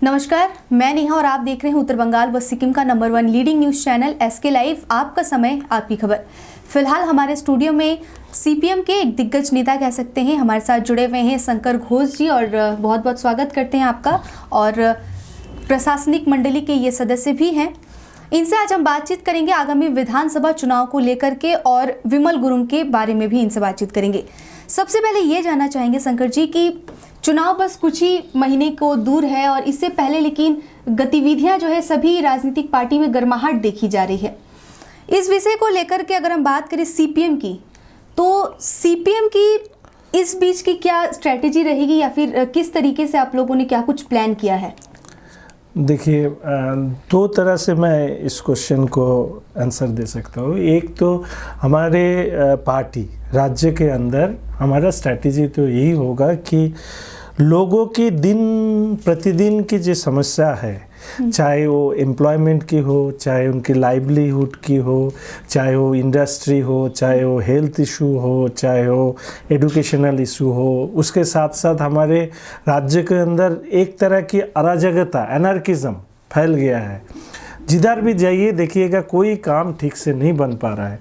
नमस्कार, मैं नेहा और आप देख रहे हैं उत्तर बंगाल व सिक्किम का number 1 leading news channel SK live. आपका समय, आपकी खबर। फिलहाल हमारे स्टूडियो में सीपीएम के एक दिग्गज नेता कह सकते हैं हमारे साथ जुड़े हुए हैं शंकर घोष जी, और बहुत बहुत स्वागत करते हैं आपका। और प्रशासनिक मंडली के ये सदस्य भी हैं। इनसे आज हम बातचीत करेंगे आगामी विधानसभा चुनाव को लेकर के, और विमल गुरुंग के बारे में भी इनसे बातचीत करेंगे। सबसे पहले ये जानना चाहेंगे शंकर जी कि चुनाव बस कुछ ही महीने को दूर है, और इससे पहले लेकिन गतिविधियां जो है सभी राजनीतिक पार्टी में गर्माहट देखी जा रही है। इस विषय को लेकर के अगर हम बात करें सीपीएम की, तो सीपीएम की इस बीच की क्या स्ट्रेटेजी रहेगी, या फिर किस तरीके से आप लोगों ने क्या कुछ प्लान किया है? देखिए, दो तरह से मैं इस क्वेश्चन को आंसर दे सकता हूँ। एक तो हमारे पार्टी राज्य के अंदर हमारा स्ट्रैटेजी तो यही होगा कि लोगों की दिन प्रतिदिन की जो समस्या है, चाहे वो एम्प्लॉयमेंट की हो, चाहे उनकी लाइवलीहुड की हो, चाहे वो इंडस्ट्री हो, चाहे वो हेल्थ इशू हो, चाहे वो एडुकेशनल इशू हो, उसके साथ साथ हमारे राज्य के अंदर एक तरह की अराजकता, एनार्किज्म फैल गया है। जिधर भी जाइए देखिएगा कोई काम ठीक से नहीं बन पा रहा है।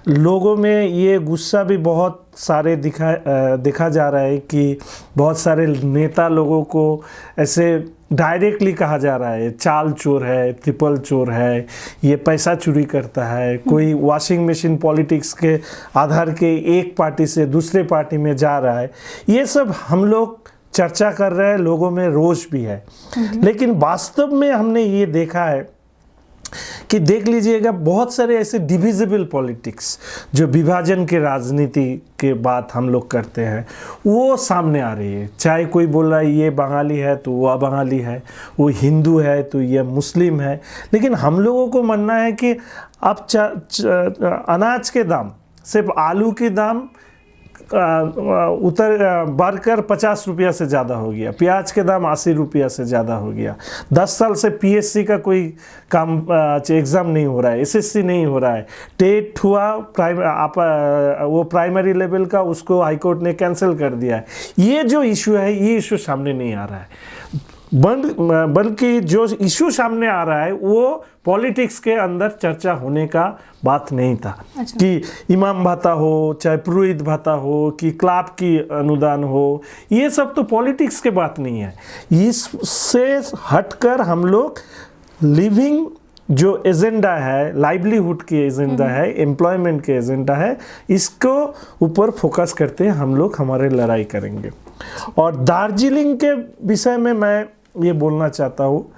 लोगों में ये गुस्सा भी बहुत सारे देखा जा रहा है कि बहुत सारे नेता लोगों को ऐसे डायरेक्टली कहा जा रहा है, चाल चोर है, ट्रिपल चोर है, ये पैसा चोरी करता है। कोई वॉशिंग मशीन पॉलिटिक्स के आधार के एक पार्टी से दूसरे पार्टी में जा रहा है। ये सब हम लोग चर्चा कर रहे हैं, लोगों में रोष भी है। लेकिन वास्तव में हमने ये देखा है कि देख लीजिएगा बहुत सारे ऐसे डिविजिबल पॉलिटिक्स जो विभाजन के राजनीति के बात हम लोग करते हैं, वो सामने आ रही है। चाहे कोई बोल रहा है ये बंगाली है तो वो अबंगाली है, वो हिंदू है तो ये मुस्लिम है। लेकिन हम लोगों को मानना है कि अब अनाज के दाम, सिर्फ आलू के दाम बढ़कर 50 रुपया से ज़्यादा हो गया, प्याज के दाम 80 रुपया से ज़्यादा हो गया। 10 साल से पीएससी का कोई काम एग्ज़ाम नहीं हो रहा है, एसएससी नहीं हो रहा है। टेट हुआ वो प्राइमरी लेवल का, उसको हाईकोर्ट ने कैंसिल कर दिया है। ये जो इशू है, ये इशू सामने नहीं आ रहा है, बल्कि जो इशू सामने आ रहा है वो पॉलिटिक्स के अंदर चर्चा होने का बात नहीं था। अच्छा। कि इमाम भाता हो, चाहे पुरोहित भाता हो, कि क्लब की अनुदान हो, ये सब तो पॉलिटिक्स के बात नहीं है। इससे हटकर हम लोग लिविंग जो एजेंडा है, लाइवलीहुड की एजेंडा है, एम्प्लॉयमेंट के एजेंडा है, इसको ऊपर फोकस करते हैं हम लोग हमारे लड़ाई करेंगे। और दार्जिलिंग के विषय में मैं ये बोलना चाहता हूँ।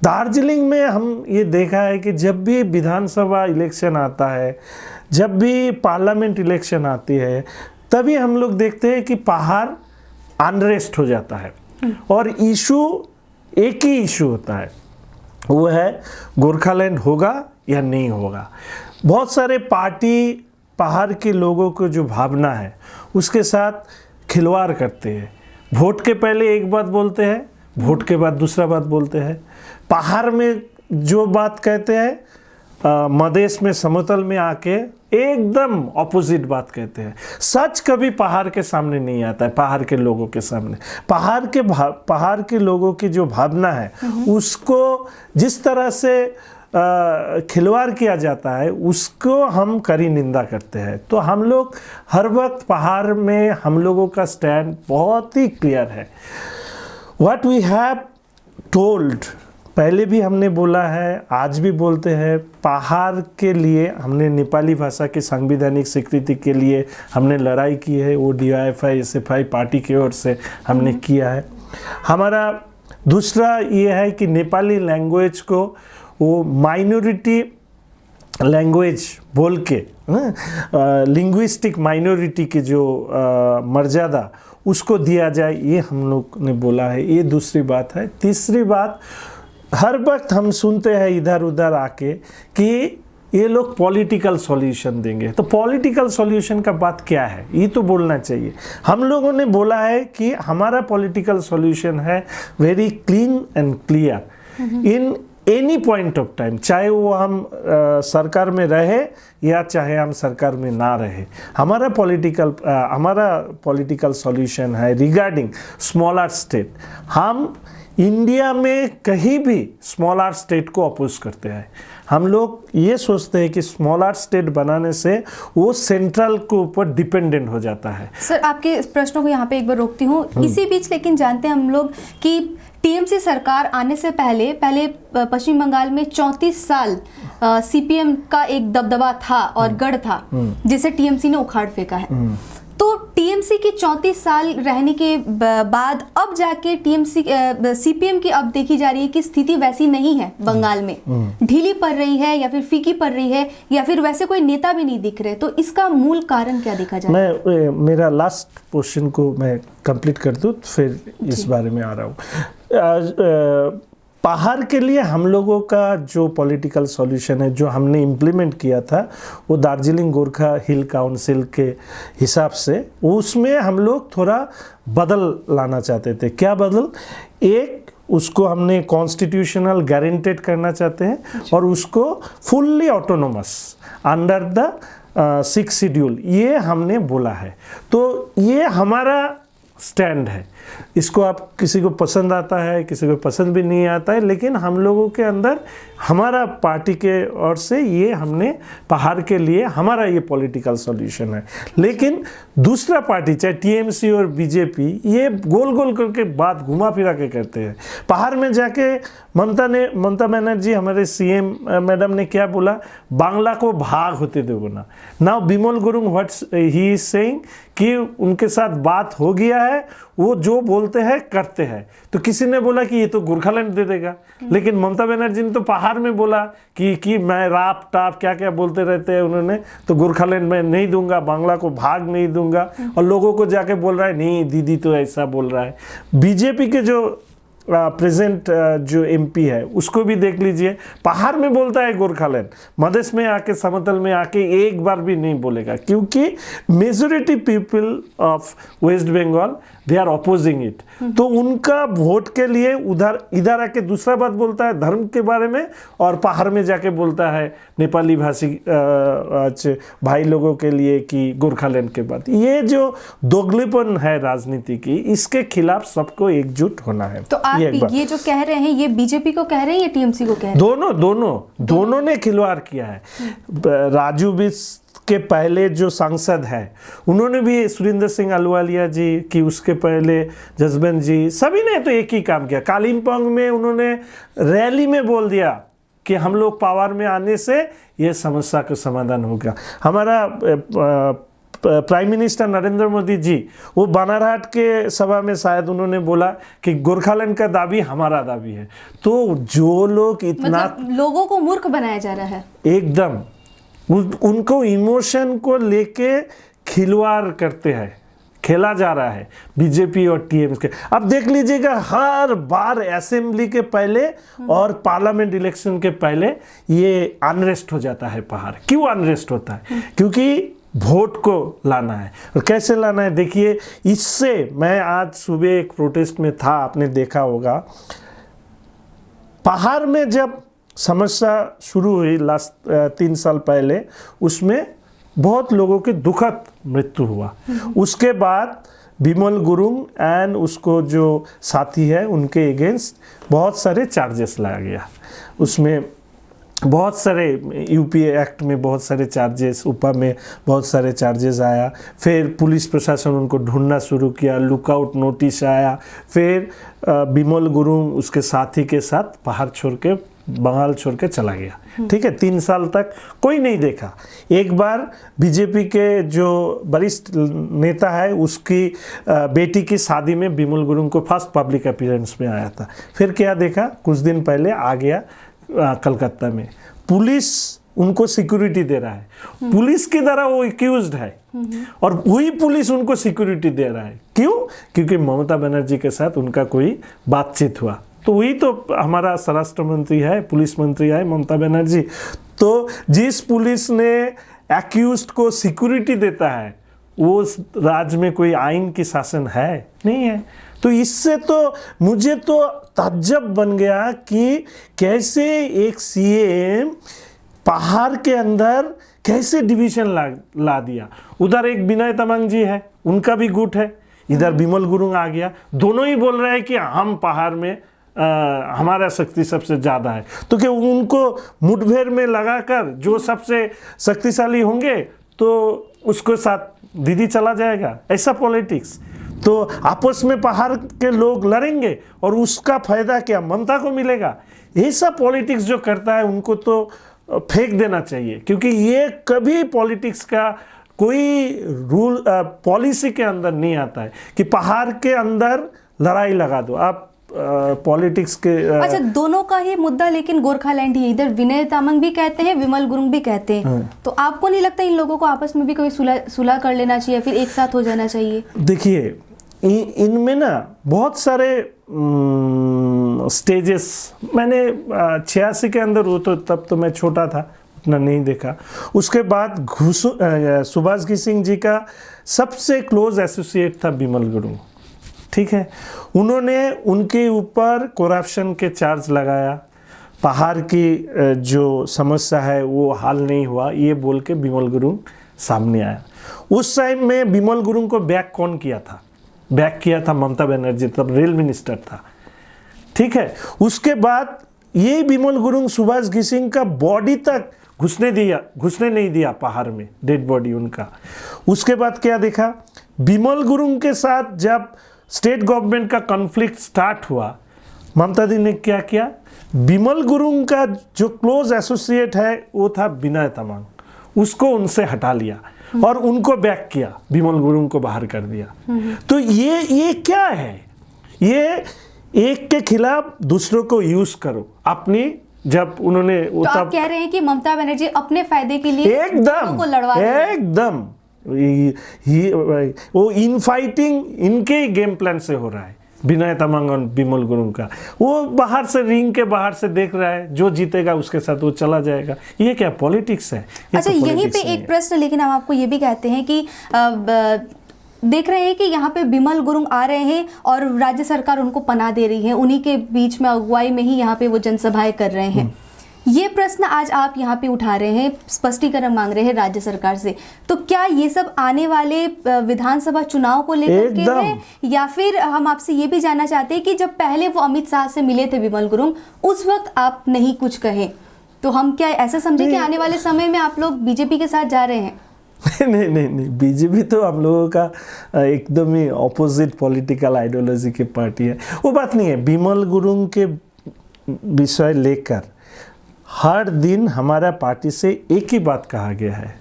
दार्जिलिंग में हम ये देखा है कि जब भी विधानसभा इलेक्शन आता है, जब भी पार्लियामेंट इलेक्शन आती है, तभी हम लोग देखते हैं कि पहाड़ अनरेस्ट हो जाता है, और इशू एक ही इशू होता है, वो है गोरखालैंड होगा या नहीं होगा। बहुत सारे पार्टी पहाड़ के लोगों को जो भावना है उसके साथ खिलवाड़ करते हैं। वोट के पहले एक बात बोलते हैं, वोट के बाद दूसरा बात बोलते हैं। पहाड़ में जो बात कहते हैं, मधेश में समतल में आके एकदम ऑपोजिट बात कहते हैं। सच कभी पहाड़ के सामने नहीं आता है, पहाड़ के लोगों के सामने। पहाड़ के लोगों की जो भावना है उसको जिस तरह से खिलवाड़ किया जाता है, उसको हम कड़ी निंदा करते हैं। तो हम लोग हर वक्त पहाड़ में हम लोगों का स्टैंड बहुत ही क्लियर है। व्हाट वी हैव टोल्ड, पहले भी हमने बोला है, आज भी बोलते हैं, पहाड़ के लिए हमने नेपाली भाषा की संवैधानिक स्वीकृति के लिए हमने लड़ाई की है। वो डीवाईएफआई एसएफआई पार्टी की ओर से हमने किया है। हमारा दूसरा ये है कि नेपाली लैंग्वेज को वो माइनॉरिटी लैंग्वेज बोल के, लिंग्विस्टिक माइनॉरिटी की जो मर्यादा उसको दिया जाए, ये हम लोग ने बोला है। ये दूसरी बात है। तीसरी बात, हर वक्त हम सुनते हैं इधर उधर आके कि ये लोग पॉलिटिकल सॉल्यूशन देंगे। तो पॉलिटिकल सॉल्यूशन का बात क्या है, ये तो बोलना चाहिए। हम लोगों ने बोला है कि हमारा पॉलिटिकल सॉल्यूशन है very clean and clear. In any point of time, चाहे वो हम सरकार में रहे या चाहे हम सरकार में ना रहे, हमारा पॉलिटिकल सॉल्यूशन है रिगार्डिंग स्मॉलर स्टेट। हम इंडिया में कहीं भी स्मॉलर स्टेट को अपोज करते हैं। हम लोग ये सोचते हैं कि स्मॉलर स्टेट बनाने से वो सेंट्रल के ऊपर डिपेंडेंट हो जाता है। सर, आपके प्रश्नों को यहाँ पे एक बार रोकती हूँ। इसी बीच लेकिन जानते हैं हम लोग कि टीएमसी सरकार आने से पहले पश्चिम बंगाल में 34 साल सीपीएम का एक दबदबा था और गढ़ था, जिसे टीएमसी ने उखाड़ फेंका है। तो टीएमसी के 34 साल रहने के बाद अब जाके सीपीएम की अब देखी जा रही है कि स्थिति वैसी नहीं है बंगाल में, ढीली पड़ रही है या फिर फीकी पड़ रही है या फिर वैसे कोई नेता भी नहीं दिख रहे। तो इसका मूल कारण क्या देखा जाए? मैं मेरा लास्ट क्वेश्चन को मैं कंप्लीट कर दूं, फिर इस बारे में आ रहा हूँ। पहाड़ के लिए हम लोगों का जो पॉलिटिकल सॉल्यूशन है जो हमने इम्प्लीमेंट किया था, वो दार्जिलिंग गोरखा हिल काउंसिल के हिसाब से, उसमें हम लोग थोड़ा बदल लाना चाहते थे। क्या बदल? एक, उसको हमने कॉन्स्टिट्यूशनल गारंटेड करना चाहते हैं और उसको fully autonomous under the 6th schedule, ये हमने बोला है। तो ये हमारा स्टैंड है। इसको आप किसी को पसंद आता है, किसी को पसंद भी नहीं आता है, लेकिन हम लोगों के अंदर, हमारा पार्टी के ओर से ये हमने पहाड़ के लिए हमारा ये पॉलिटिकल सॉल्यूशन है। लेकिन दूसरा पार्टी चाहे टीएमसी और बीजेपी, ये गोल गोल करके बात घुमा फिरा के करते हैं। पहाड़ में जाके ममता बनर्जी हमारे सीएम मैडम ने क्या बोला? बांग्ला को भाग होते दो ना। Now Bimal Gurung what's he is saying कि उनके साथ बात हो गया है, वो जो बोलते हैं करते हैं। तो किसी ने बोला कि ये तो गोरखालैंड दे देगा, लेकिन ममता बनर्जी ने तो पहाड़ में बोला कि मैं राप टाप क्या क्या बोलते रहते हैं उन्होंने, तो गोरखालैंड में नहीं दूंगा, बांग्ला को भाग नहीं दूंगा। और लोगों को जाके बोल रहा है नहीं दीदी तो ऐसा बोल रहा है। बीजेपी के जो प्रेजेंट जो एमपी है उसको भी देख लीजिए, पहाड़ में बोलता है गोरखालैंड, मधेश में आके समतल में आके एक बार भी नहीं बोलेगा, क्योंकि majority people of West Bengal they are opposing it. तो उनका वोट के लिए इधर आके दूसरा बात बोलता है धर्म के बारे में, और पहाड़ में जाके बोलता है नेपाली भाषी भाई लोगों के लिए कि गोरखालैंड के बाद। ये जो दोगलेपन है राजनीति की, इसके खिलाफ सबको एकजुट होना है। तो आप ये जो कह रहे हैं, ये बीजेपी को कह रहे हैं या टीएमसी को कह रहे हैं? दोनों ने खिलवाड़ किया है। राजू बिस के पहले जो सांसद है उन्होंने भी, सुरेंद्र सिंह अहलुवालिया जी की, उसके पहले जसवंत जी, सभी ने तो एक ही काम किया। कालिम्पोंग में उन्होंने रैली में बोल दिया कि हम लोग पावर में आने से ये समस्या का समाधान होगा। हमारा प्राइम मिनिस्टर नरेंद्र मोदी जी, वो बानारहाट के सभा में शायद उन्होंने बोला कि गोरखालैंड का दाबी हमारा दाबी है। तो जो लोग इतना, मतलब लोगों को मूर्ख बनाया जा रहा है एकदम, उनको इमोशन को लेके खिलवाड़ करते हैं, खेला जा रहा है बीजेपी और टीएमसी के। अब देख लीजिएगा, हर बार असेंबली के पहले और पार्लियामेंट इलेक्शन के पहले ये अनरेस्ट हो जाता है पहाड़। क्यों अनरेस्ट होता है? क्योंकि वोट को लाना है। और कैसे लाना है देखिए, इससे मैं आज सुबह एक प्रोटेस्ट में था, आपने देखा होगा, पहाड़ में जब समस्या शुरू हुई लास्ट 3 साल पहले, उसमें बहुत लोगों की दुखद मृत्यु हुआ। उसके बाद बिमल गुरुंग एंड उसको जो साथी है उनके अगेंस्ट बहुत सारे चार्जेस लाया गया। उसमें बहुत सारे यूपीए एक्ट में बहुत सारे चार्जेस, उपा में बहुत सारे चार्जेस आया। फिर पुलिस प्रशासन उनको ढूंढना शुरू किया, लुकआउट नोटिस आया। फिर बिमल गुरुंग उसके साथी के साथ पहाड़ छोड़ के, बंगाल छोड़ के चला गया। ठीक है, 3 साल तक कोई नहीं देखा। एक बार बीजेपी के जो वरिष्ठ नेता है, उसकी बेटी की शादी में बिमल गुरुंग को फर्स्ट पब्लिक अपीयरेंस में आया था। फिर क्या देखा, कुछ दिन पहले आ गया कलकत्ता में, पुलिस उनको सिक्योरिटी दे रहा है, पुलिस की तरह वो एक्यूज्ड है, और वही पुलिस उनको सिक्योरिटी दे रहा है। क्यों? क्योंकि ममता बनर्जी के साथ उनका कोई बातचीत हुआ। तो वही तो हमारा स्वराष्ट्र मंत्री है, पुलिस मंत्री है ममता बनर्जी। तो जिस पुलिस ने एक्यूज्ड को सिक्योरिटी देता है, वो राज्य में कोई आइन की शासन है? नहीं है। तो इससे तो मुझे तो ताज्जुब बन गया कि कैसे एक सीएम पहाड़ के अंदर कैसे डिवीजन ला दिया। उधर एक विनय तमांग जी है, उनका भी गुट है, इधर बिमल गुरुंग आ गया, दोनों ही बोल रहे हैं कि हम पहाड़ में हमारा शक्ति सबसे ज़्यादा है। तो क्या उनको मुठभेड़ में लगाकर जो सबसे शक्तिशाली होंगे तो उसको साथ दीदी चला जाएगा? ऐसा पॉलिटिक्स। तो आपस में पहाड़ के लोग लड़ेंगे और उसका फायदा क्या ममता को मिलेगा? ऐसा पॉलिटिक्स जो करता है उनको तो फेंक देना चाहिए, क्योंकि ये कभी पॉलिटिक्स का कोई रूल पॉलिसी के अंदर नहीं आता है कि पहाड़ के अंदर लड़ाई लगा दो आप पॉलिटिक्स के। अच्छा, दोनों का ही मुद्दा लेकिन गोरखालैंड ही है। इधर विनय तामांग भी कहते हैं, विमल गुरुंग भी कहते हैं। तो आपको नहीं लगता इन लोगों को आपस में भी कोई सुलह कर लेना चाहिए, फिर एक साथ हो जाना चाहिए? देखिए, इनमें ना बहुत सारे स्टेजेस मैंने 86 के अंदर, वो तो तब तो मैं छोटा था, उतना नहीं देखा। उसके बाद सुभाष घिसिंग जी का सबसे क्लोज एसोसिएट था बिमल गुरुंग, ठीक है। उन्होंने उनके ऊपर करप्शन के चार्ज लगाया, पहाड़ की जो समस्या है वो हल नहीं हुआ, ये बोल के बिमल गुरुंग सामने आया। उस टाइम में बिमल गुरुंग को बैक कौन किया था? बैक किया था ममता बनर्जी, तब रेल मिनिस्टर था, ठीक है। उसके बाद ये बिमल गुरुंग सुभाष घिसिंग का बॉडी तक घुसने नहीं दिया पहाड़ में, डेड बॉडी उनका। उसके बाद क्या देखा, बिमल गुरुंग के साथ जब स्टेट गवर्नमेंट का कॉन्फ्लिक्ट स्टार्ट हुआ, ममता दी ने क्या किया, बिमल गुरुंग का जो क्लोज एसोसिएट है वो था विनय तमांग, उसको उनसे हटा लिया और उनको बैक किया, बिमल गुरुंग को बाहर कर दिया। तो ये क्या है? ये एक के खिलाफ दूसरों को यूज करो अपनी, जब उन्होंने तो आप कह रहे हैं कि ममता बनर्जी अपने फायदे के लिए को लड़वा एकदम वो इन फाइटिंग इनके ही गेम प्लान से हो रहा है। विनय तमांग और बिमल गुरुंग का, वो बाहर से रिंग के बाहर से देख रहा है, जो जीतेगा उसके साथ वो चला जाएगा। ये क्या पॉलिटिक्स है? अच्छा, तो यहीं पे एक प्रश्न, लेकिन हम आपको ये भी कहते हैं कि देख रहे हैं कि यहाँ पे बिमल गुरुंग आ रहे हैं और राज्य सरकार उनको पनाह दे रही है, उन्हीं के बीच में अगुवाई में ही यहाँ पे वो जनसभाएं कर रहे हैं। ये प्रश्न आज आप यहाँ पे उठा रहे हैं, स्पष्टीकरण मांग रहे हैं राज्य सरकार से। तो क्या ये सब आने वाले विधानसभा चुनाव को लेकर के है, या फिर हम आपसे ये भी जानना चाहते हैं कि जब पहले वो अमित शाह से मिले थे बिमल गुरुंग, उस वक्त आप नहीं कुछ कहे, तो हम क्या ऐसा समझे कि आने वाले समय में आप लोग बीजेपी के साथ जा रहे हैं? नहीं, बीजेपी तो हम लोगों का एकदम ही ऑपोजिट पॉलिटिकल आइडियोलॉजी की पार्टी है। वो बात नहीं है। बिमल गुरुंग के विषय लेकर हर दिन हमारा पार्टी से एक ही बात कहा गया है,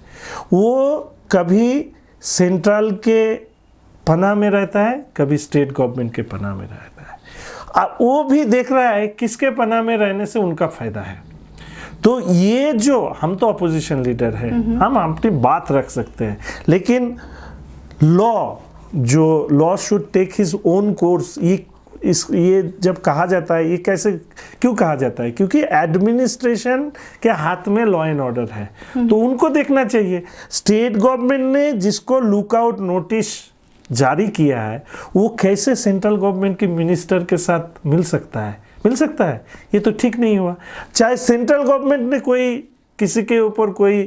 वो कभी सेंट्रल के पनाह में रहता है, कभी स्टेट गवर्नमेंट के पनाह में रहता है। वो भी देख रहा है किसके पनाह में रहने से उनका फायदा है। तो ये जो हम तो अपोजिशन लीडर है, हम अपनी बात रख सकते हैं, लेकिन law should take his own course. ये जब कहा जाता है, ये कैसे क्यों कहा जाता है? क्योंकि एडमिनिस्ट्रेशन के हाथ में लॉ एंड ऑर्डर है, तो उनको देखना चाहिए। स्टेट गवर्नमेंट ने जिसको लुकआउट नोटिस जारी किया है, वो कैसे सेंट्रल गवर्नमेंट के मिनिस्टर के साथ मिल सकता है? ये तो ठीक नहीं हुआ। चाहे सेंट्रल गवर्नमेंट ने कोई किसी के ऊपर कोई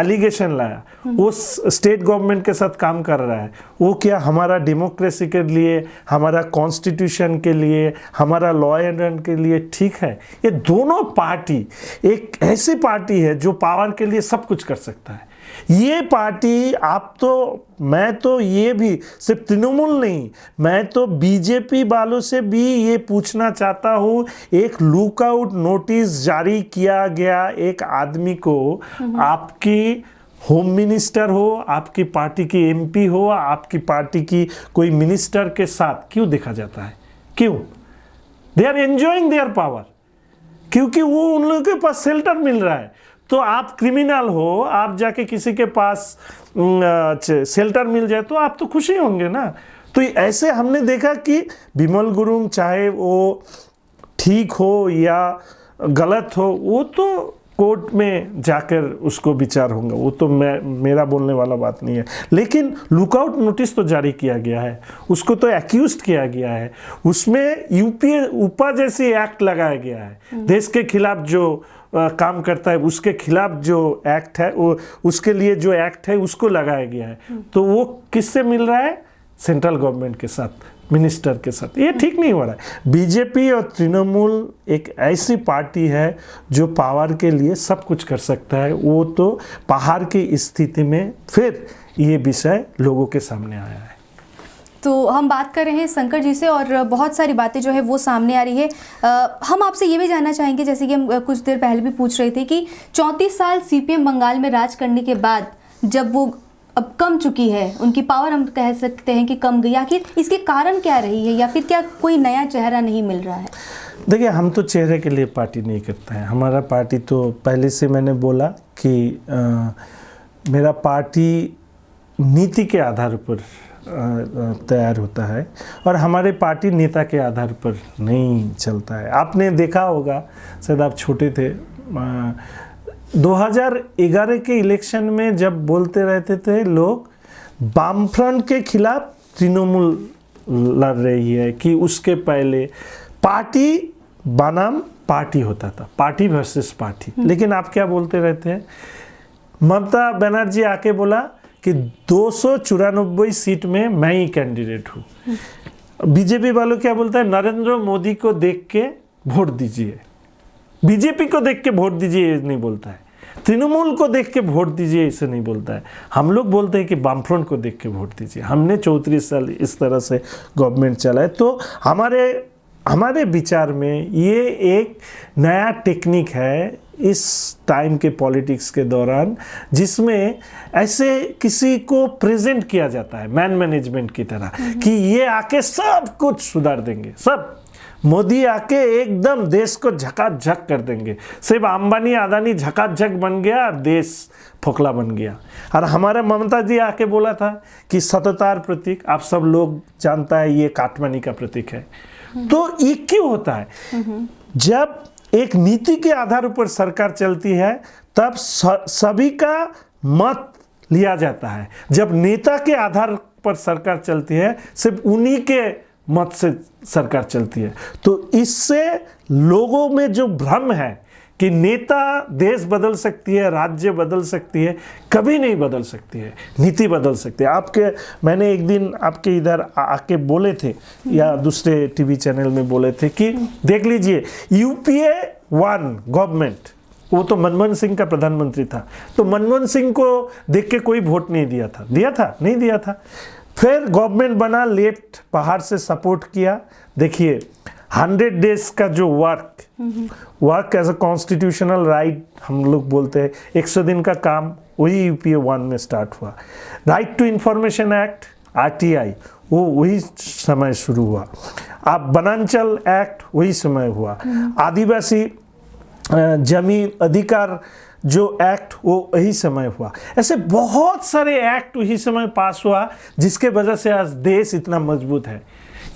एलिगेशन लाया, वो स्टेट गवर्नमेंट के साथ काम कर रहा है, वो क्या हमारा डेमोक्रेसी के लिए, हमारा कॉन्स्टिट्यूशन के लिए, हमारा लॉ एंड ऑर्डर के लिए ठीक है? ये दोनों पार्टी एक ऐसी पार्टी है जो पावर के लिए सब कुछ कर सकता है। ये पार्टी मैं तो ये भी सिर्फ तृणमूल नहीं, मैं तो बीजेपी वालों से भी ये पूछना चाहता हूँ, एक लुकआउट नोटिस जारी किया गया एक आदमी को, आपकी होम मिनिस्टर हो, आपकी पार्टी की एमपी हो, आपकी पार्टी की कोई मिनिस्टर के साथ क्यों देखा जाता है? क्यों? They are enjoying their power, क्योंकि वो उन लोगों के पास शेल्टर मिल रहा है। तो आप क्रिमिनल हो, आप जाके किसी के पास शेल्टर मिल जाए तो आप तो खुशी होंगे ना। तो ऐसे हमने देखा कि बिमल गुरुंग चाहे वो ठीक हो या गलत हो, वो तो कोर्ट में जाकर उसको विचार होगा, वो तो मेरा बोलने वाला बात नहीं है। लेकिन लुकआउट नोटिस तो जारी किया गया है, उसको तो एक्यूज किया गया है, उसमें यूपीए उपा जैसी एक्ट लगाया गया है। देश के खिलाफ जो काम करता है उसके खिलाफ जो एक्ट है, वो उसके लिए जो एक्ट है उसको लगाया गया है। तो वो किससे मिल रहा है? सेंट्रल गवर्नमेंट के साथ, मिनिस्टर के साथ। ये ठीक नहीं हो रहा है। बीजेपी और तृणमूल एक ऐसी पार्टी है जो पावर के लिए सब कुछ कर सकता है। वो तो पहाड़ की स्थिति में फिर ये विषय लोगों के सामने आया है। तो हम बात कर रहे हैं शंकर जी से और बहुत सारी बातें जो है वो सामने आ रही है। हम आपसे ये भी जानना चाहेंगे, जैसे कि हम कुछ देर पहले भी पूछ रहे थे कि 34 साल सीपीएम बंगाल में राज करने के बाद जब वो अब कम चुकी है, उनकी पावर हम कह सकते हैं कि कम गई, आखिर इसके कारण क्या रही है, या फिर क्या कोई नया चेहरा नहीं मिल रहा है? देखिए, हम तो चेहरे के लिए पार्टी नहीं करते हैं। हमारा पार्टी तो पहले से मैंने बोला कि मेरा पार्टी नीति के आधार पर तैयार होता है और हमारे पार्टी नेता के आधार पर नहीं चलता है। आपने देखा होगा, शायद आप छोटे थे, 2011 के इलेक्शन में जब बोलते रहते थे लोग, वामफ्रंट के खिलाफ तृणमूल लड़ रही है, कि उसके पहले पार्टी बनाम पार्टी होता था, पार्टी वर्सेस पार्टी। लेकिन आप क्या बोलते रहते हैं? ममता बनर्जी आके बोला कि 294 सीट में मैं ही कैंडिडेट हूँ। बीजेपी वालों क्या बोलता है? नरेंद्र मोदी को देख के वोट दीजिए, बीजेपी को देख के वोट दीजिए, ये नहीं बोलता है। तृणमूल को देख के वोट दीजिए, इसे नहीं बोलता है। हम लोग बोलते हैं कि वामफ्रंट को देख के वोट दीजिए। हमने 34 साल इस तरह से गवर्नमेंट चलाए। तो हमारे विचार में ये एक नया टेक्निक है इस टाइम के पॉलिटिक्स के दौरान, जिसमें ऐसे किसी को प्रेजेंट किया जाता है मैन मैनेजमेंट की तरह, कि ये आके सब कुछ सुधार देंगे, सब मोदी आके एकदम देश को झकाझक कर देंगे। सिर्फ अंबानी अदानी झकाझक बन गया, देश फोखला बन गया। और हमारा ममता जी आके बोला था कि सततार प्रतीक, आप सब लोग जानता है ये काटमानी का प्रतीक है। तो ये क्यों होता है? जब एक नीति के आधार पर सरकार चलती है तब सभी का मत लिया जाता है। जब नेता के आधार पर सरकार चलती है, सिर्फ उन्हीं के मत से सरकार चलती है। तो इससे लोगों में जो भ्रम है कि नेता देश बदल सकती है, राज्य बदल सकती है, कभी नहीं बदल सकती है, नीति बदल सकती है। मैंने एक दिन आपके इधर आके बोले थे, या दूसरे टीवी चैनल में बोले थे कि देख लीजिए, यूपीए 1 गवर्नमेंट, वो तो मनमोहन सिंह का प्रधानमंत्री था, तो मनमोहन सिंह को देख के कोई वोट नहीं दिया था, नहीं दिया था। फिर गवर्नमेंट बना, लेफ्ट पहाड़ से सपोर्ट किया। देखिए 100 डेज का जो work as a constitutional right हम लोग बोलते हैं, 100 दिन का काम, वही यूपीए 1 में स्टार्ट हुआ। Right to information act, RTI, वो वही समय शुरू हुआ। अब वनांचल एक्ट वही समय हुआ। आदिवासी जमीन अधिकार जो एक्ट, वो वही समय हुआ। ऐसे बहुत सारे एक्ट वही समय पास हुआ, जिसके वजह से आज देश इतना मजबूत है।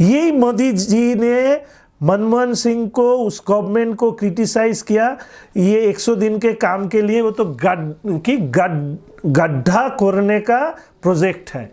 यही मोदी जी ने मनमोहन सिंह को, उस गवर्नमेंट को क्रिटिसाइज किया, ये 100 दिन के काम के लिए वो तो गड्ढा खोदने का प्रोजेक्ट है।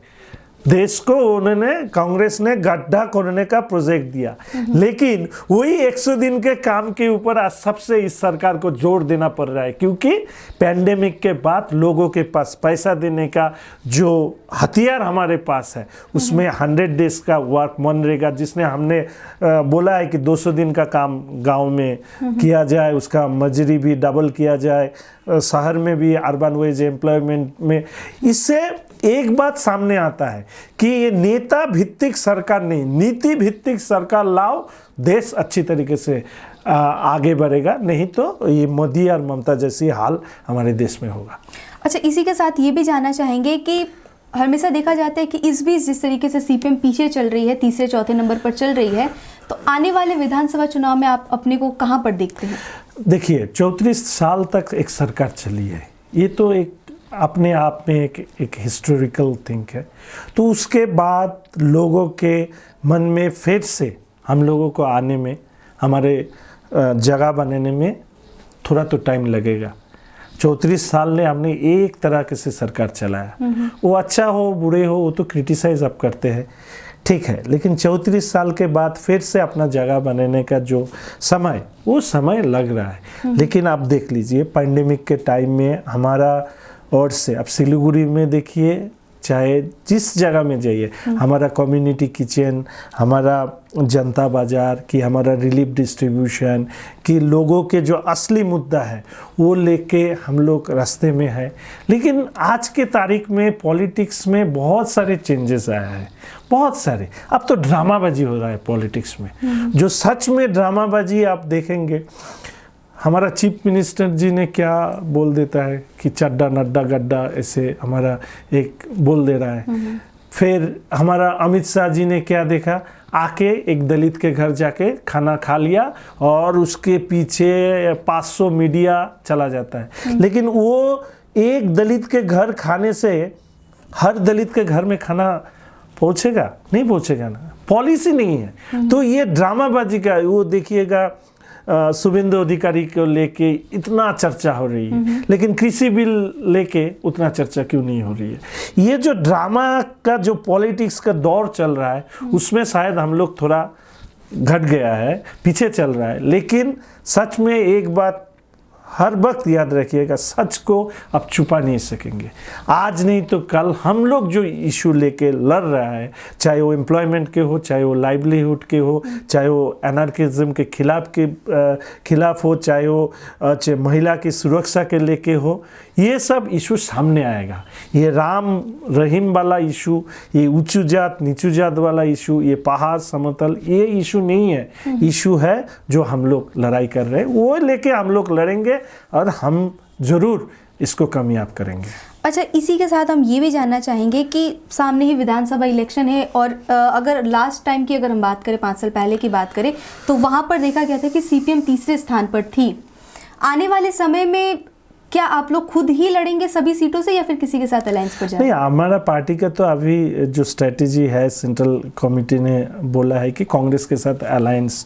देश को उन्होंने, कांग्रेस ने गड्ढा खोदने का प्रोजेक्ट दिया। लेकिन वही 100 दिन के काम के ऊपर आज सबसे इस सरकार को जोर देना पड़ रहा है, क्योंकि पैंडेमिक के बाद लोगों के पास पैसा देने का जो हथियार हमारे पास है, उसमें 100 डेज का वर्क, मनरेगा, जिसने हमने बोला है कि 200 दिन का काम गांव में किया जाए, उसका मजूरी भी डबल किया जाए, शहर में भी अर्बन वेज एम्प्लॉयमेंट में। इससे एक बात सामने आता है कि ये नेता भित्तिक सरकार नहीं, नीति भित्तिक सरकार लाओ, देश अच्छी तरीके से आगे बढ़ेगा। नहीं तो ये मोदी और ममता जैसी हाल हमारे देश में होगा। अच्छा, इसी के साथ ये भी जानना चाहेंगे कि हमेशा देखा जाता है कि इस बीच जिस तरीके से सीपीएम पीछे चल रही है, तीसरे चौथे नंबर पर चल रही है, तो आने वाले विधानसभा चुनाव में आप अपने को कहाँ पर देखते हैं? देखिए, 34 साल तक एक सरकार चली है, ये तो एक अपने आप में एक हिस्टोरिकल थिंग है। तो उसके बाद लोगों के मन में फिर से हम लोगों को आने में, हमारे जगह बनाने में थोड़ा तो टाइम लगेगा। 34 साल ने हमने एक तरह के से सरकार चलाया, वो अच्छा हो बुरे हो वो तो क्रिटिसाइज आप करते हैं, ठीक है, लेकिन 34 साल के बाद फिर से अपना जगह बनाने का जो समय, वो समय लग रहा है। लेकिन आप देख लीजिए पैंडेमिक के टाइम में हमारा और से अब सिलीगुड़ी में देखिए, चाहे जिस जगह में जाइए, हमारा कम्युनिटी किचन, हमारा जनता बाज़ार कि हमारा रिलीफ डिस्ट्रीब्यूशन कि लोगों के जो असली मुद्दा है वो लेके हम लोग रास्ते में है। लेकिन आज के तारीख में पॉलिटिक्स में बहुत सारे चेंजेस आए हैं, बहुत सारे। अब तो ड्रामाबाजी हो रहा है पॉलिटिक्स में, जो सच में ड्रामाबाजी आप देखेंगे। हमारा चीफ मिनिस्टर जी ने क्या बोल देता है कि चड्डा नड्डा गड्ढा, ऐसे हमारा एक बोल दे रहा है। फिर हमारा अमित शाह जी ने क्या देखा, आके एक दलित के घर जाके खाना खा लिया और उसके पीछे 500 मीडिया चला जाता है। लेकिन वो एक दलित के घर खाने से हर दलित के घर में खाना पहुंचेगा? नहीं पहुंचेगा ना, पॉलिसी नहीं है। तो ये ड्रामाबाजी का, वो देखिएगा शुभेंदु अधिकारी को लेके इतना चर्चा हो रही है, लेकिन कृषि बिल लेके उतना चर्चा क्यों नहीं हो रही है? ये जो ड्रामा का जो पॉलिटिक्स का दौर चल रहा है, उसमें शायद हम लोग थोड़ा घट गया है, पीछे चल रहा है। लेकिन सच में एक बात हर वक्त याद रखिएगा, सच को आप छुपा नहीं सकेंगे। आज नहीं तो कल हम लोग जो इशू लेके लड़ रहा है, चाहे वो एम्प्लॉयमेंट के हो, चाहे वो लाइवलीहुड के हो, चाहे वो एनार्किज्म के खिलाफ हो, चाहे वो महिला की सुरक्षा के लेके हो, ये सब इशू सामने आएगा। ये राम रहीम वाला इशू, ये ऊंचू जात नीचू जात वाला इशू, ये पहाड़ समतल, ये इशू नहीं है। इशू है जो हम लोग लड़ाई कर रहे हैं, वो लेके हम लोग लड़ेंगे और हम जरूर इसको कामयाब करेंगे। अच्छा, इसी के साथ हम ये भी जानना चाहेंगे कि सामने ही विधानसभा इलेक्शन है और अगर लास्ट टाइम की अगर हम बात करें, 5 साल पहले की बात करें, तो वहाँ पर देखा गया था कि सीपीएम तीसरे स्थान पर थी। आने वाले समय में क्या आप लोग खुद ही लड़ेंगे सभी सीटों से या फिर किसी के साथ अलायंस पर जाएंगे? नहीं, हमारा पार्टी का तो अभी जो स्ट्रेटेजी है, सेंट्रल कमेटी ने बोला है कि कांग्रेस के साथ अलायंस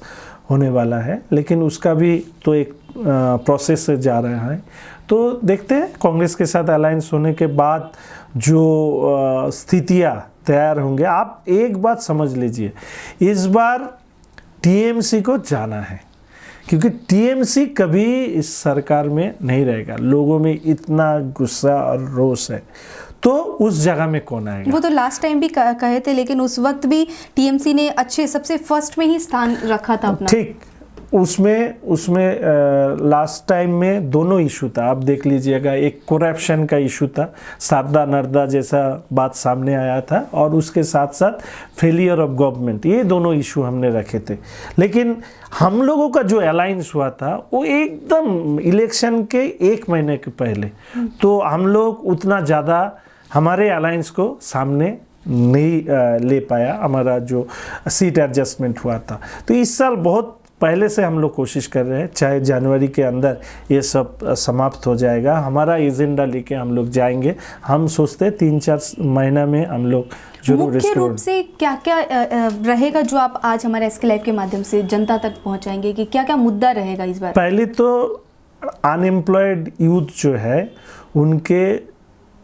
होने वाला है, लेकिन उसका भी तो एक प्रोसेस से जा रहा है। तो देखते हैं कांग्रेस के साथ अलायंस होने के बाद जो स्थितियां तैयार होंगे। आप एक बात समझ लीजिए, इस बार टीएमसी को जाना है, क्योंकि टीएमसी कभी इस सरकार में नहीं रहेगा। लोगों में इतना गुस्सा और रोष है, तो उस जगह में कौन आएगा? वो तो लास्ट टाइम भी कहे थे, लेकिन उस वक्त भी टीएमसी ने अच्छे सबसे फर्स्ट में ही स्थान रखा था अपना। ठीक, उसमें लास्ट टाइम में दोनों इशू था। आप देख लीजिएगा, एक करप्शन का इशू था, सारदा नर्दा जैसा बात सामने आया था, और उसके साथ साथ फेलियर ऑफ गवर्नमेंट, ये दोनों इशू हमने रखे थे। लेकिन हम लोगों का जो अलायंस हुआ था वो एकदम इलेक्शन के 1 महीने के पहले, तो हम लोग उतना ज़्यादा हमारे अलायंस को सामने नहीं ले पाया। हमारा जो सीट एडजस्टमेंट हुआ था, तो इस साल बहुत पहले से हम लोग कोशिश कर रहे हैं, चाहे जनवरी के अंदर ये सब समाप्त हो जाएगा। हमारा एजेंडा लेके हम लोग जाएंगे। हम सोचते हैं 3-4 महीना में हम लोग जरूर। मुख्य रूप से क्या क्या रहेगा जो आप आज हमारे एसके लाइव के माध्यम से जनता तक पहुंचाएंगे कि क्या क्या मुद्दा रहेगा इस बार? पहले तो अनएम्प्लॉयड यूथ जो है उनके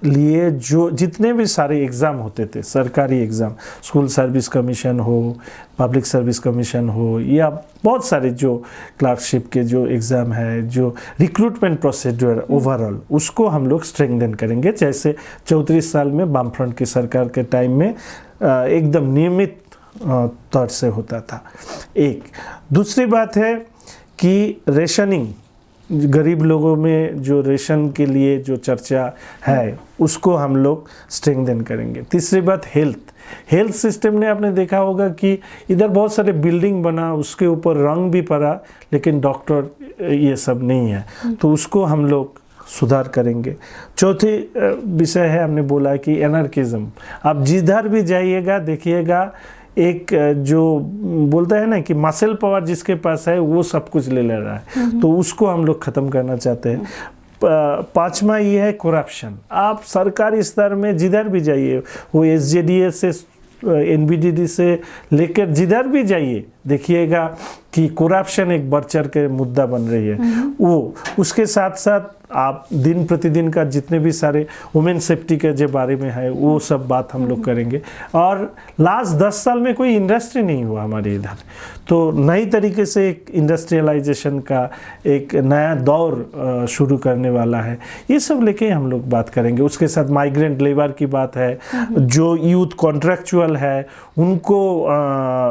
लिए जो जितने भी सारे एग्ज़ाम होते थे, सरकारी एग्ज़ाम, स्कूल सर्विस कमीशन हो, पब्लिक सर्विस कमीशन हो, या बहुत सारे जो क्लर्कशिप के जो एग्ज़ाम है, जो रिक्रूटमेंट प्रोसीड्यूर ओवरऑल, उसको हम लोग स्ट्रेंथन करेंगे। जैसे 34 साल में वामफ्रंट की सरकार के टाइम में एकदम नियमित तौर से होता था। एक दूसरी बात है कि रेशनिंग, गरीब लोगों में जो रेशन के लिए जो चर्चा है उसको हम लोग स्ट्रेंथन करेंगे। तीसरी बात हेल्थ सिस्टम ने आपने देखा होगा कि इधर बहुत सारे बिल्डिंग बना, उसके ऊपर रंग भी पड़ा, लेकिन डॉक्टर ये सब नहीं है, तो उसको हम लोग सुधार करेंगे। चौथी विषय है, हमने बोला कि एनार्किज्म। आप जिधर भी जाइएगा देखिएगा, एक जो बोलता है ना कि मसल पावर जिसके पास है वो सब कुछ ले रहा है, तो उसको हम लोग ख़त्म करना चाहते हैं। 5वां ये है करप्शन। आप सरकारी स्तर में जिधर भी जाइए, वो एसजेडीए से एनबीडीडी से लेकर जिधर भी जाइए, देखिएगा कि करप्शन एक बढ़ चढ़ के मुद्दा बन रही है। वो उसके साथ साथ आप दिन प्रतिदिन का जितने भी सारे वुमेन सेफ्टी के जो बारे में है वो सब बात हम लोग करेंगे। और लास्ट 10 साल में कोई इंडस्ट्री नहीं हुआ हमारे इधर, तो नई तरीके से एक इंडस्ट्रियलाइजेशन का एक नया दौर शुरू करने वाला है। ये सब लेके हम लोग बात करेंगे। उसके साथ माइग्रेंट लेबर की बात है, जो यूथ कॉन्ट्रैक्चुअल है उनको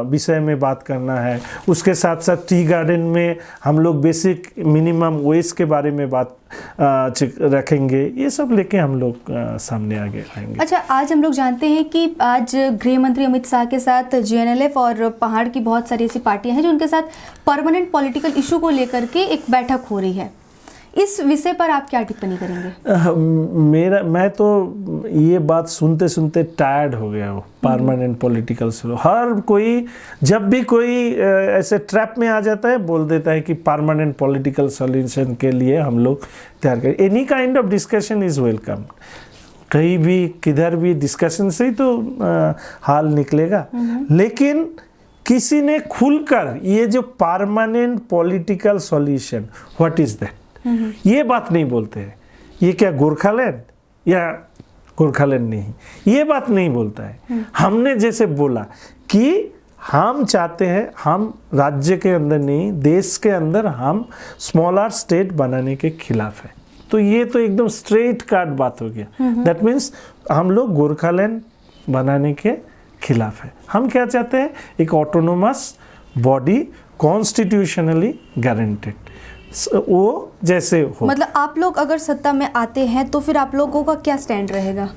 विषय में बात करना है। उसके साथ साथ टी गार्डन में हम लोग बेसिक मिनिमम वेज के बारे में बात रखेंगे। ये सब लेके हम लोग सामने आगे आएंगे। अच्छा, आज हम लोग जानते हैं कि आज गृह मंत्री अमित शाह के साथ जेएनएलएफ और पहाड़ की बहुत सारी ऐसी पार्टियां हैं जो उनके साथ परमानेंट पॉलिटिकल इशू को लेकर के एक बैठक हो रही है। इस विषय पर आप क्या टिप्पणी करेंगे? मैं तो ये बात सुनते सुनते टायर्ड हो गया हूँ। परमानेंट पॉलिटिकल सोल्यूशन, हर कोई जब भी कोई ऐसे ट्रैप में आ जाता है बोल देता है कि परमानेंट पॉलिटिकल सॉल्यूशन के लिए हम लोग तैयार करें। Any kind of discussion is welcome. कहीं भी किधर भी डिस्कशन से ही तो हाल निकलेगा। लेकिन किसी ने खुलकर ये जो permanent political solution, what is that, ये बात नहीं बोलते हैं। ये क्या गोरखालैंड या गोरखालैंड नहीं, ये बात नहीं बोलता है। हमने जैसे बोला कि हम चाहते हैं, हम राज्य के अंदर नहीं देश के अंदर हम स्मॉलर स्टेट बनाने के खिलाफ है। तो ये तो एकदम स्ट्रेट काट बात हो गया। दैट मीन्स हम लोग गोरखालैंड बनाने के खिलाफ है। हम क्या चाहते हैं, एक ऑटोनोमस बॉडी कॉन्स्टिट्यूशनली गारंटेड, वो जैसे हो। मतलब आप लोग अगर सत्ता में आते हैं तो फिर आप लोगों का क्या स्टैंड रहेगा?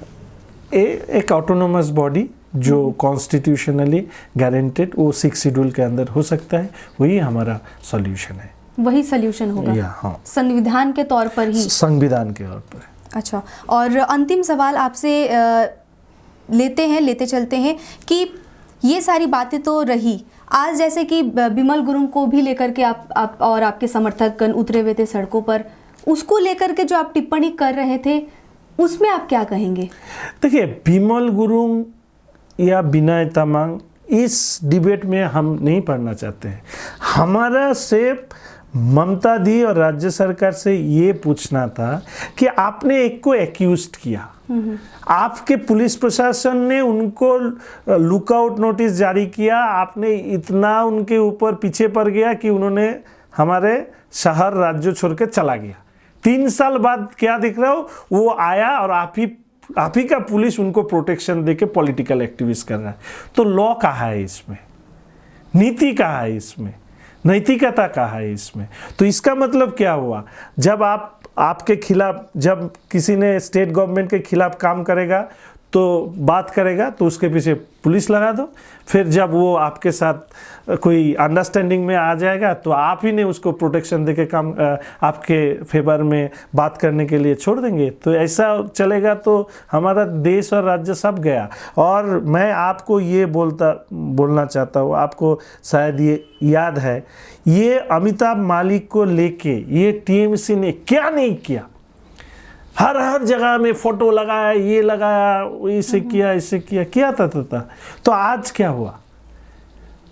एक ऑटोनोमस बॉडी जो कॉन्स्टिट्यूशनली गारंटेड, वो 6 शेड्यूल के अंदर हो सकता है। वही हमारा सॉल्यूशन है। वही सॉल्यूशन होगा? हाँ, संविधान के तौर पर ही। संविधान के तौर पर। अच्छा, और अंतिम सवाल आपसे लेते चलते हैं कि ये सारी बातें तो रही, आज जैसे कि बिमल गुरुंग को भी लेकर के आप और आपके समर्थकगण उतरे हुए थे सड़कों पर, उसको लेकर के जो आप टिप्पणी कर रहे थे उसमें आप क्या कहेंगे? देखिए, बिमल गुरुंग या विनय तामांग इस डिबेट में हम नहीं पढ़ना चाहते हैं। हमारा सिर्फ ममता दी और राज्य सरकार से ये पूछना था कि आपने एक को एक्यूज्ड किया, आपके पुलिस प्रशासन ने उनको लुकआउट नोटिस जारी किया, आपने इतना उनके ऊपर पीछे पड़ गया कि उन्होंने हमारे शहर राज्य छोड़ के चला गया। 3 साल बाद क्या दिख रहा हो, वो आया और आप ही का पुलिस उनको प्रोटेक्शन देके पॉलिटिकल एक्टिविस्ट कर रहा है। तो लॉ कहाँ है इसमें, नीति कहाँ है इसमें, नैतिकता कहाँ है इसमें? तो इसका मतलब क्या हुआ, जब आपके खिलाफ, जब किसी ने स्टेट गवर्नमेंट के खिलाफ काम करेगा तो बात करेगा तो उसके पीछे पुलिस लगा दो, फिर जब वो आपके साथ कोई अंडरस्टैंडिंग में आ जाएगा तो आप ही ने उसको प्रोटेक्शन देके काम आपके फेवर में बात करने के लिए छोड़ देंगे। तो ऐसा चलेगा तो हमारा देश और राज्य सब गया। और मैं आपको ये बोलना चाहता हूँ, आपको शायद ये याद है, ये अमिताभ मालिक को लेके ये टीएमसी ने क्या नहीं किया, हर जगह में फोटो लगाया, ये लगाया, इसे किया था। तो आज क्या हुआ?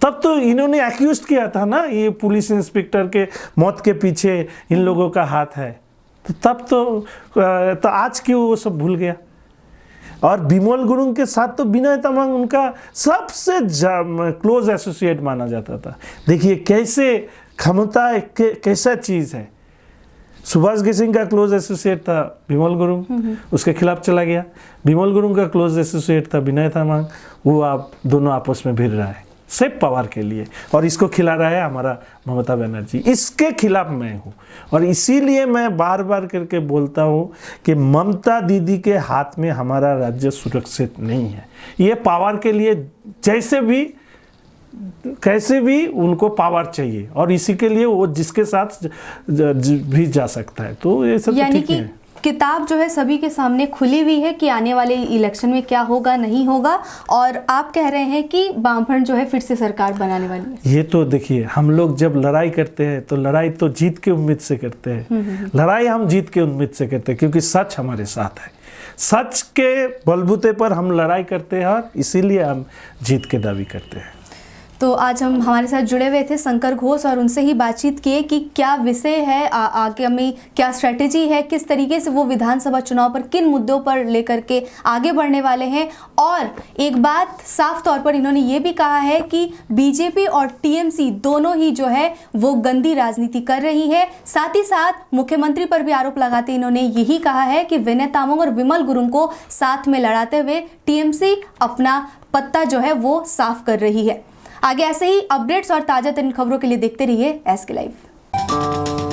तब तो इन्होंने एक्यूज किया था ना, ये पुलिस इंस्पेक्टर के मौत के पीछे इन लोगों का हाथ है। तो तब तो आज क्यों वो सब भूल गया? और बिमल गुरुंग के साथ तो विनय तामांग उनका सबसे क्लोज एसोसिएट माना जाता था। देखिए कैसे क्षमता कैसा चीज़ है। सुभाष सिंह का क्लोज एसोसिएट था बिमल गुरुंग, उसके खिलाफ चला गया। बिमल गुरुंग का क्लोज एसोसिएट था विनय तामांग, वो आप दोनों आपस में भिड़ रहा है सिर्फ पावर के लिए, और इसको खिला रहा है हमारा ममता बनर्जी। इसके खिलाफ मैं हूँ और इसीलिए मैं बार बार करके बोलता हूँ कि ममता दीदी के हाथ में हमारा राज्य सुरक्षित नहीं है। ये पावर के लिए कैसे भी उनको पावर चाहिए और इसी के लिए वो जिसके साथ भी जा सकता है। तो ये सब यानी तो ठीक है। किताब जो है सभी के सामने खुली हुई है कि आने वाले इलेक्शन में क्या होगा नहीं होगा, और आप कह रहे हैं कि वामफ्रंट जो है फिर से सरकार बनाने वाली है। ये तो देखिए, हम लोग जब लड़ाई करते हैं तो लड़ाई तो जीत के उम्मीद से करते हैं। लड़ाई हम जीत के उम्मीद से करते हैं क्योंकि सच हमारे साथ है। सच के बलबूते पर हम लड़ाई करते हैं और इसीलिए हम जीत के दावी करते हैं। तो आज हम हमारे साथ जुड़े हुए थे शंकर घोष और उनसे ही बातचीत किए कि क्या विषय है, आगामी क्या स्ट्रेटेजी है, किस तरीके से वो विधानसभा चुनाव पर किन मुद्दों पर लेकर के आगे बढ़ने वाले हैं। और एक बात साफ तौर पर इन्होंने ये भी कहा है कि बीजेपी और टीएमसी दोनों ही जो है वो गंदी राजनीति कर रही है। साथ ही साथ मुख्यमंत्री पर भी आरोप लगाते इन्होंने यही कहा है कि विनय तामांग और विमल गुरुंग को साथ में लड़ाते हुए टीएमसी अपना पत्ता जो है वो साफ कर रही है। आगे ऐसे ही अपडेट्स और ताजा तरीन खबरों के लिए देखते रहिए एसके लाइव।